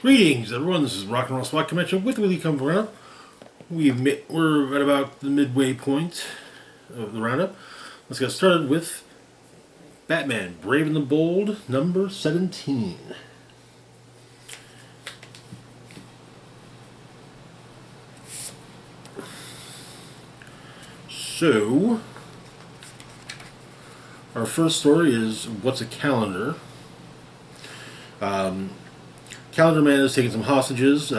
Greetings, everyone. This is Rock and Roll SWAT Convention with Willie Come Around. We're at about the midway point of the roundup. Let's get started with Batman, Brave and the Bold, number 17. So, our first story is What's a Calendar? Calendar Man is taking some hostages.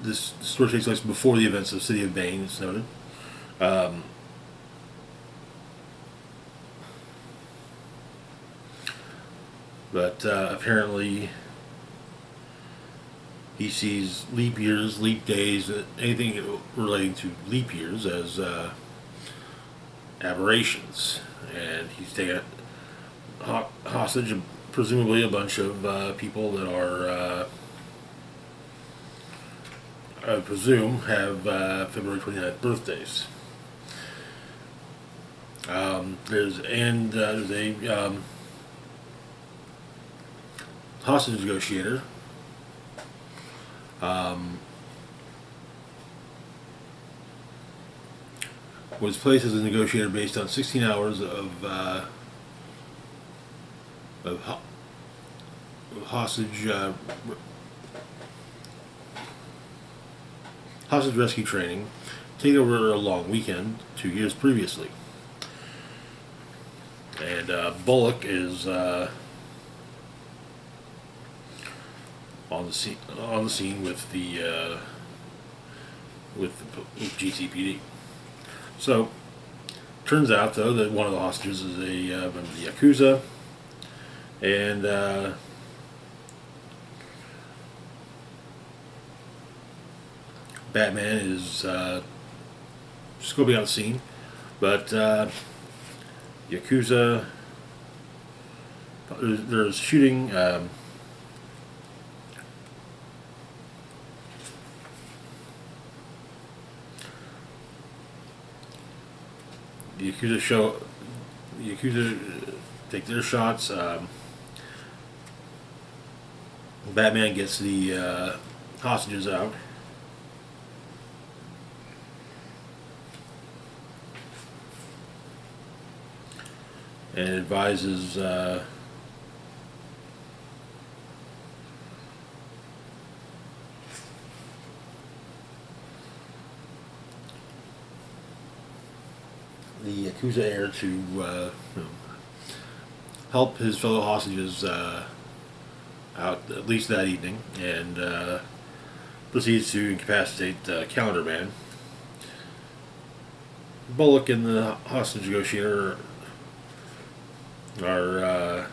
This story takes place before the events of City of Bane, it's noted. But apparently he sees leap years, leap days, anything relating to leap years as aberrations. And he's taken hostage, presumably a bunch of people that are, I presume, have February 29th birthdays. There's a hostage negotiator. Was placed as a negotiator based on 16 hours of hostage hostage rescue training, taken over a long weekend 2 years previously. And Bullock is on the scene with the with GCPD. So, turns out though that one of the hostages is a member of the Yakuza, and Batman is scoping out the scene, but Yakuza, there's shooting. The Yakuza take their shots. Batman gets the hostages out. And advises the Yakuza heir to help his fellow hostages out at least that evening, and proceeds to incapacitate Calendar Man. Bullock and the hostage negotiator are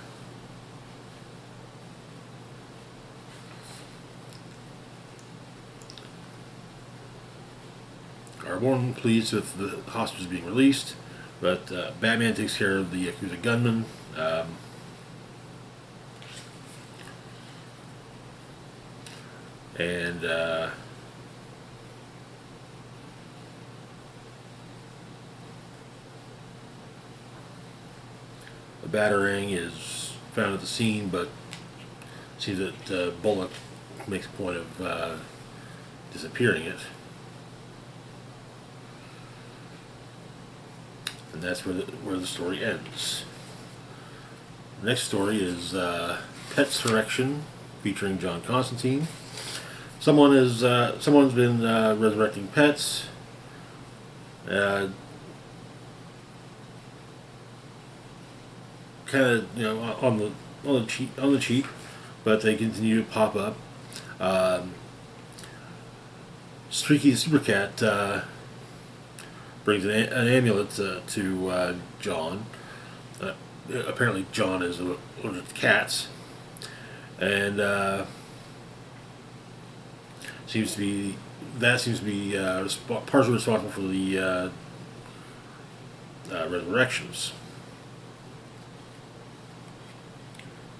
more than pleased with the hostages being released, but Batman takes care of the Yakuza gunman. And a batarang is found at the scene, but seems that Bullock makes a point of disappearing it. And that's where the story ends. The next story is Petsurrection, featuring John Constantine. Someone's been resurrecting pets. Kind of, on the cheap, but they continue to pop up. Streaky the Super Cat brings an amulet to John. Apparently, John is allergic to cats, and seems to be partially responsible for the resurrections.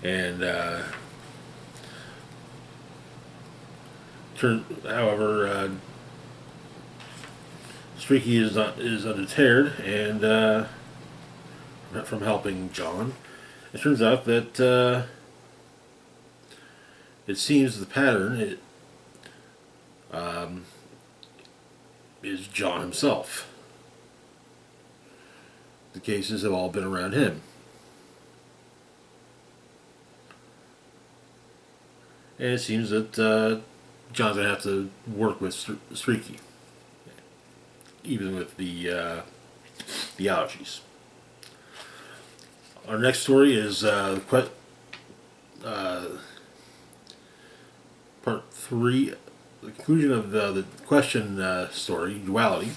And however, Streaky is undeterred and from helping John. It turns out that it seems the pattern is John himself. The cases have all been around him. And it seems that John's going to have to work with Streaky, even with the allergies. Our next story is part 3, the conclusion of the question story, Duality.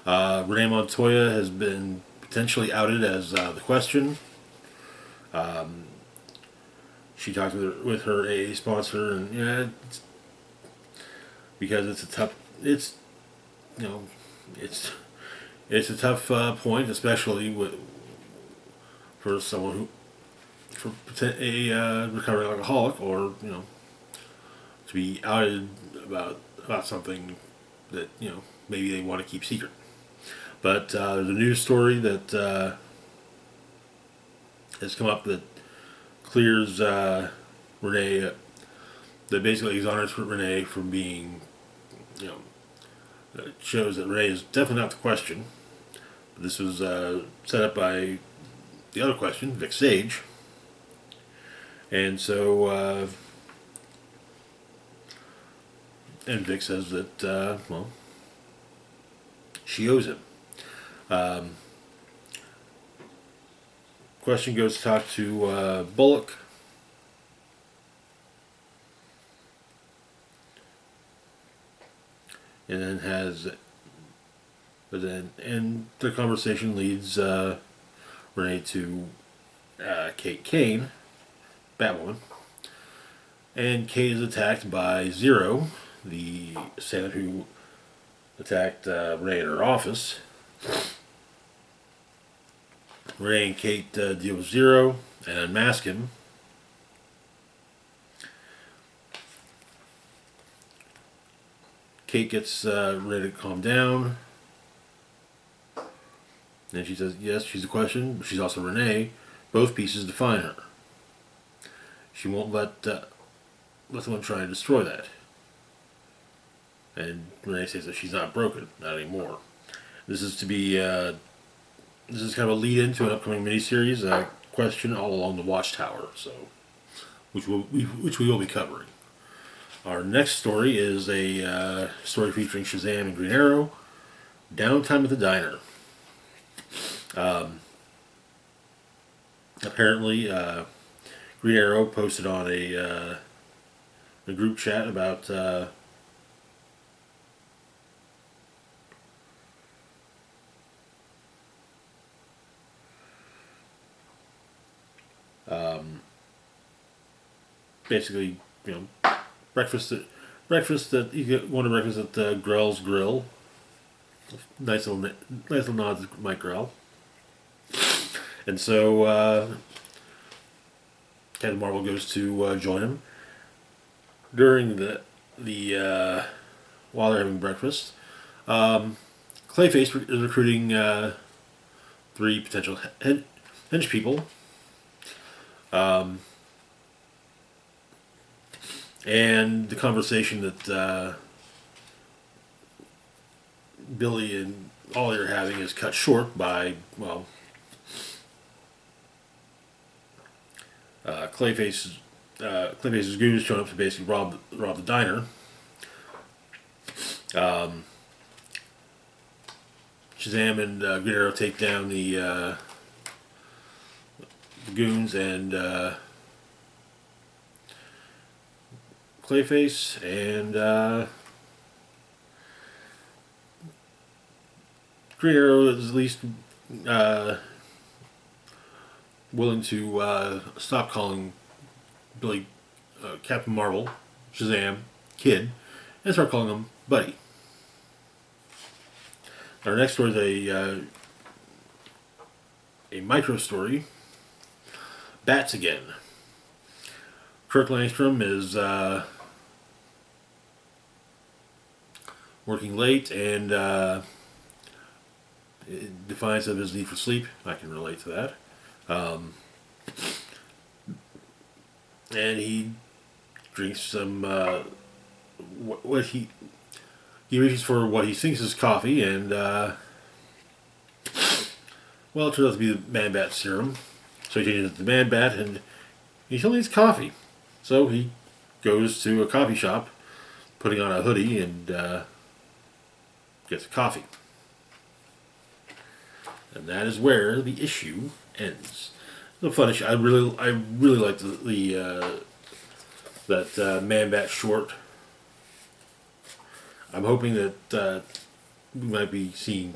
Renee Montoya has been potentially outed as the question. She talked with her AA sponsor, and because it's a tough, it's a tough point, especially for someone for a recovering alcoholic, or to be outed about something that maybe they want to keep secret. But there's a news story that has come up that clears Renee, that basically exonerates Renee from being, it shows that Renee is definitely not the question. This was set up by the other question, Vic Sage. And so, and Vic says that, she owes him. Question goes to talk to Bullock. And then and the conversation leads Renee to Kate Kane, Batwoman. And Kate is attacked by Zero, the assailant who attacked Renee in her office. Renee and Kate deal with Zero and unmask him. Kate gets ready to calm down. And she says, yes, she's the question, but she's also Renee. Both pieces define her. She won't let someone try and destroy that. And Renee says that she's not broken, not anymore. This is to be this is kind of a lead into an upcoming miniseries, question all along the Watchtower, so which we will be covering. Our next story is a story featuring Shazam and Green Arrow, Downtime at the Diner. Apparently, Green Arrow posted on a group chat about basically, breakfast that you get one of breakfast at Grell's Grill. Nice little nod to Mike Grell. And so Captain Marvel goes to join him during the while they're having breakfast. Clayface is recruiting 3 potential hench people. And the conversation that Billy and Ollie are having is cut short by, Clayface's goons showing up to basically rob the diner. Shazam and Green Arrow take down the goons and Clayface, and Green Arrow is at least willing to stop calling Billy Captain Marvel, Shazam, Kid, and start calling him Buddy. Our next story is a micro story. Bats again. Kirk Langstrom is working late and defiance of his need for sleep. I can relate to that. And he drinks some what he reaches for what he thinks is coffee, and well, it turns out to be the Man Bat serum. So he changes it to Man Bat, and he still needs coffee. So he goes to a coffee shop, putting on a hoodie, and gets a coffee. And that is where the issue ends. The fun issue. I really like that Man Bat short. I'm hoping that we might be seeing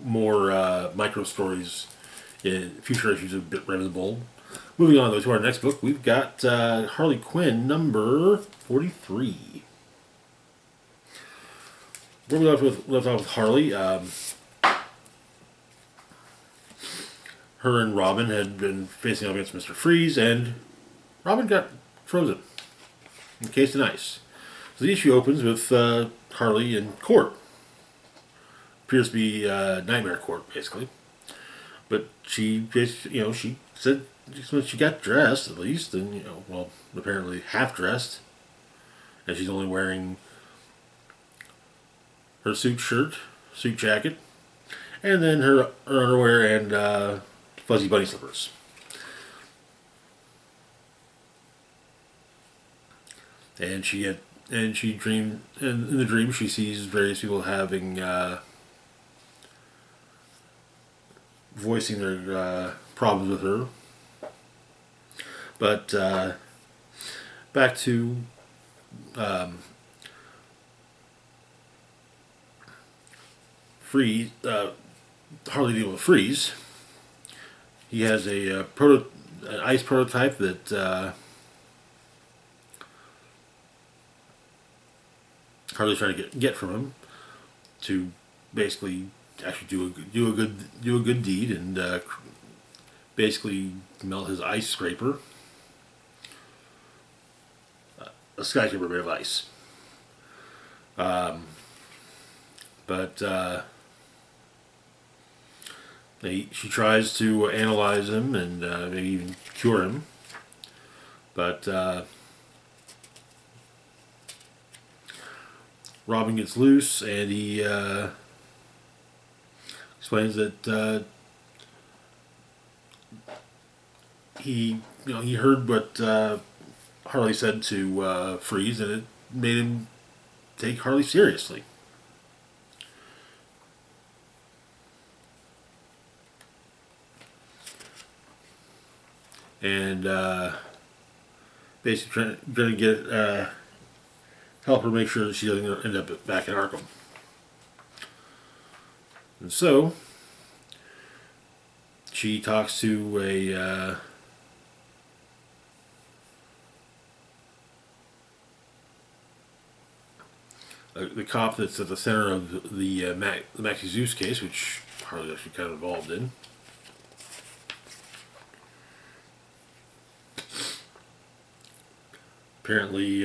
more micro stories in future issues of Brave and the Bold. Moving on though to our next book, we've got Harley Quinn number 43. Where we left off with Harley. Her and Robin had been facing off against Mr. Freeze, and Robin got frozen, encased in ice. So the issue opens with Harley in court. Appears to be Nightmare Court, basically. But she said when she got dressed, at least, and well, apparently half dressed, and she's only wearing her suit jacket, and then her underwear and fuzzy bunny slippers. And she dreamed, and in the dream she sees various people having voicing their problems with her. But back to Freeze. Harley dealing with Freeze. He has an ice prototype that Harley's trying to get from him to basically actually do a good deed and basically melt his ice scraper, a skyscraper made of ice. But she tries to analyze him and maybe even cure him, but Robin gets loose, and he explains that he heard what Harley said to Freeze, and it made him take Harley seriously. And basically trying to get help her make sure that she doesn't end up back in Arkham. And so she talks to the cop that's at the center of the Maxie Zeus case, which Harley's actually kind of involved in. Apparently,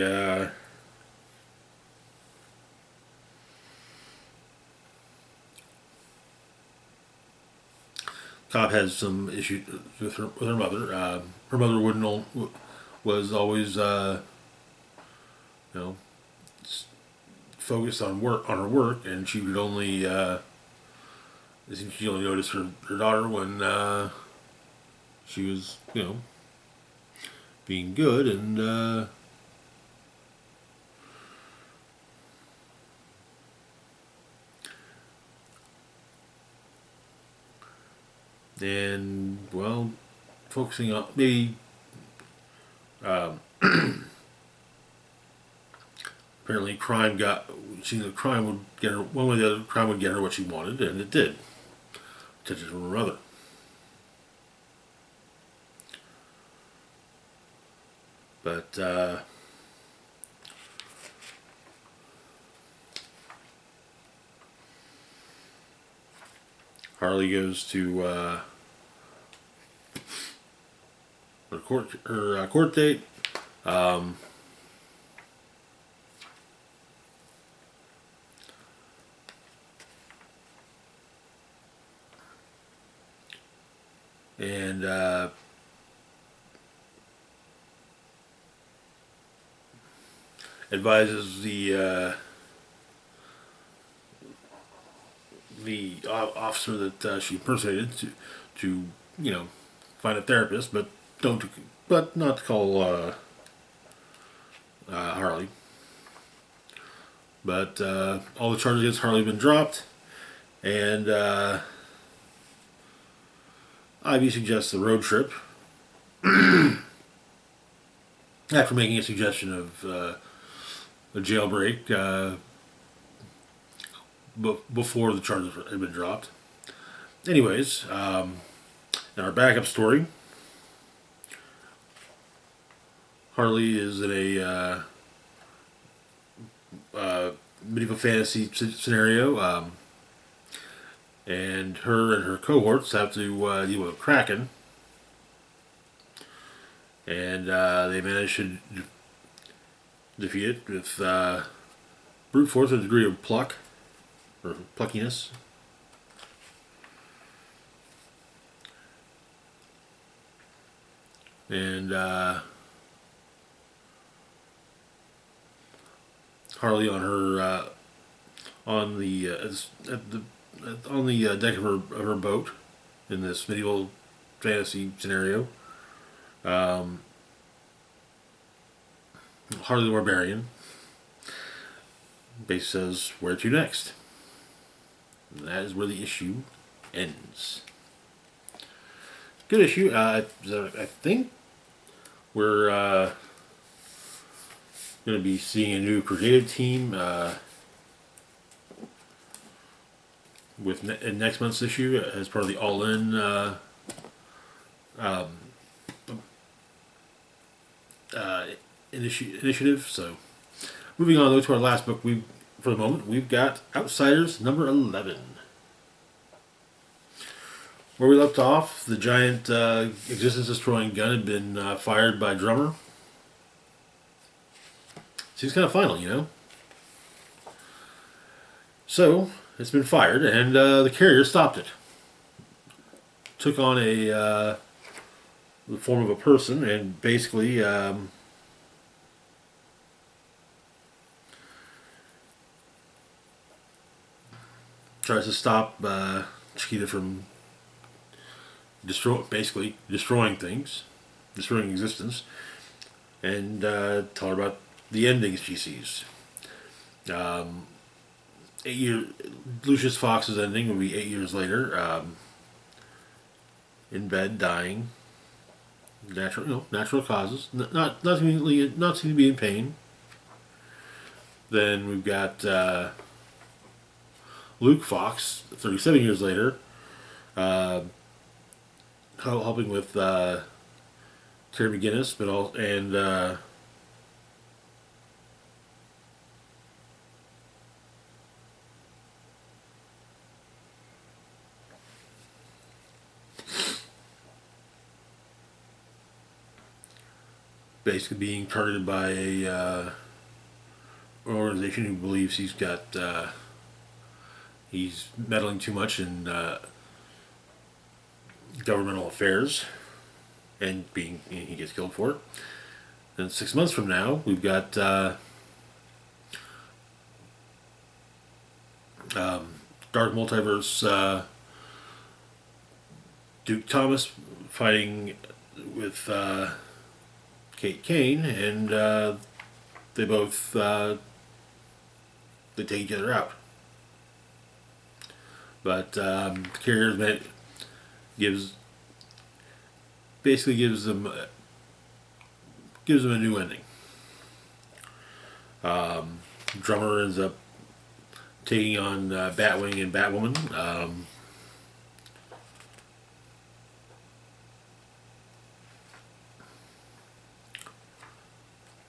cop has some issues with her mother. Her mother was always focused on her work, and she would only she only noticed her daughter when she was being good, and well, focusing on maybe apparently crime would get her one way or the other. Crime would get her what she wanted, and it did. Attention from her mother. But Harley goes to her court date. and advises the officer that she impersonated to find a therapist, but not to call Harley. But all the charges against Harley have been dropped, and Ivy suggests a road trip after making a suggestion of a jailbreak before the charges had been dropped. Anyways, in our backup story, Harley is in a medieval fantasy scenario, and her cohorts have to deal with Kraken, and they manage to defeat it with brute force and a degree of pluck, or pluckiness. And Harley on her on the deck of her boat in this medieval fantasy scenario. Harley the Barbarian basically says, "Where to next?" And that is where the issue ends. Good issue. I think we're going to be seeing a new creative team with in next month's issue as part of the All In initiative. So, moving on though to our last book, for the moment we've got Outsiders number 11. Where we left off, the giant existence-destroying gun had been fired by Drummer. Seems kind of final, you know. So it's been fired, and the carrier stopped it. Took on the form of a person, and basically tries to stop Chiquita from basically destroying things, destroying existence, and tell her about the endings she sees. 8 years, Lucius Fox's ending will be 8 years later, in bed, dying, natural causes, not seem to be in pain. Then we've got Luke Fox, 37 years later, helping with Terry McGinnis, and basically being targeted by an organization who believes he's meddling too much in governmental affairs, and he gets killed for it. And 6 months from now, we've got Dark Multiverse Duke Thomas fighting with Kate Kane, and they both they take each other out. But the carrier gives them a new ending. Drummer ends up taking on Batwing and Batwoman.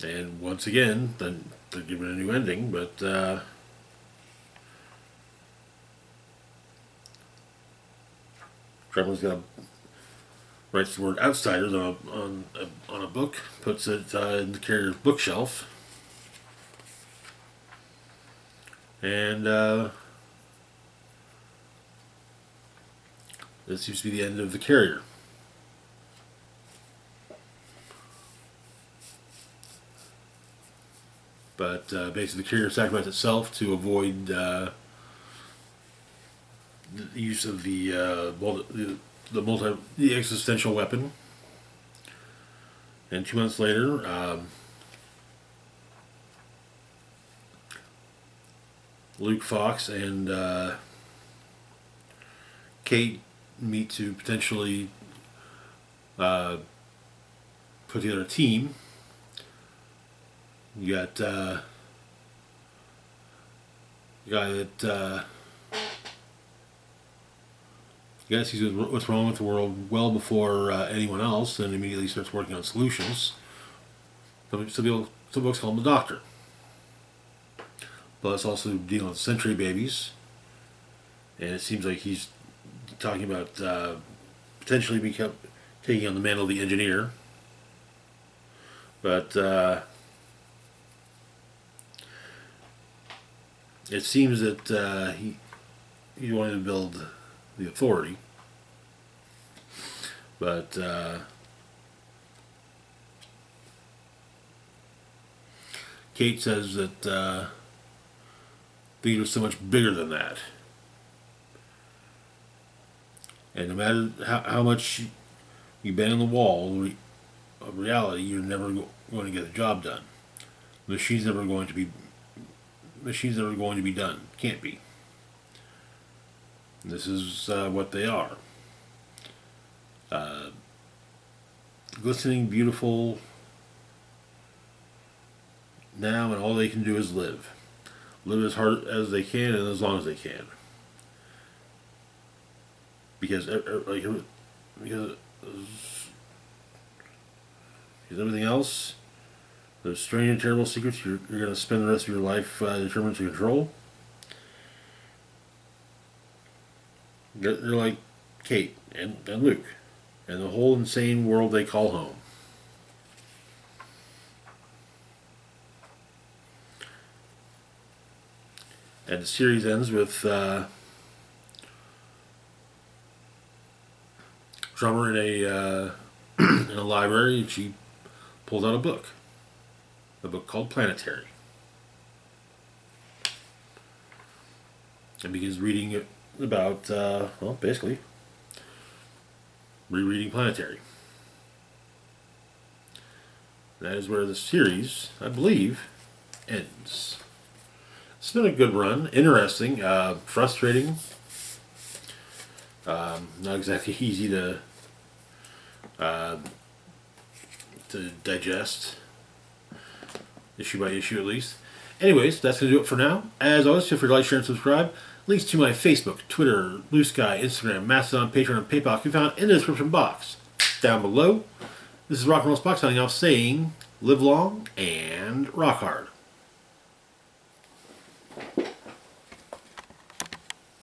And once again, then they're given a new ending, but Drummer's gonna writes the word "outsiders" on a book, puts it in the carrier's bookshelf, and this seems to be the end of the carrier. But basically, the carrier sacrificed itself to avoid the use of the existential weapon. And 2 months later, Luke Fox and Kate meet to potentially put together a team. You got a guy that I guess sees what's wrong with the world well before anyone else, and immediately starts working on solutions. Some folks call him the Doctor. But it's also dealing with century babies, and it seems like he's talking about potentially taking on the mantle of the engineer. But it seems that he wanted to build the Authority, but Kate says that things are so much bigger than that, and no matter how much you bang on the wall of reality, you're never going to get the job done. The machine's never going to be done. Can't be. This is what they are. Glistening, beautiful now, and all they can do is live. Live as hard as they can and as long as they can. Because everything else, those strange and terrible secrets you're going to spend the rest of your life determined to control. They're like Kate and Luke and the whole insane world they call home. And the series ends with Drummer in a in a library, and she pulls out a book called Planetary, and begins reading it about basically rereading Planetary. That is where the series, I believe, ends. It's been a good run, interesting, frustrating, not exactly easy to digest, issue by issue at least. Anyways, that's going to do it for now. As always, feel free to like, share, and subscribe. Links to my Facebook, Twitter, Blue Sky, Instagram, Mastodon, Patreon, and PayPal can be found in the description box down below. This is Rock and Roll Spock signing off saying, live long and rock hard.